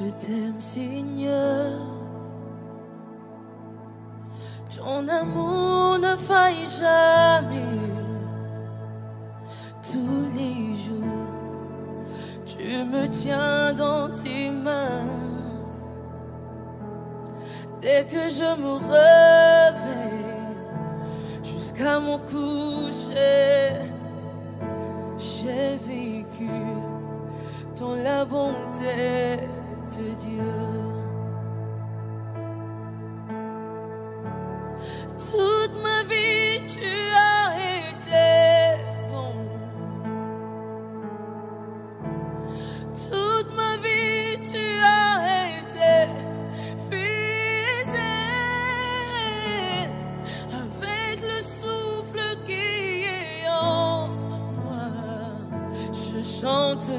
Je t'aime, Seigneur. Ton amour ne faille jamais. Tous les jours, tu me tiens dans tes mains. Dès que je me réveille, jusqu'à mon coucher, j'ai vécu dans la bonté de Dieu. Toute ma vie, tu as été bon. Toute ma vie, tu as été fidèle. Avec le souffle qui est en moi, je chante.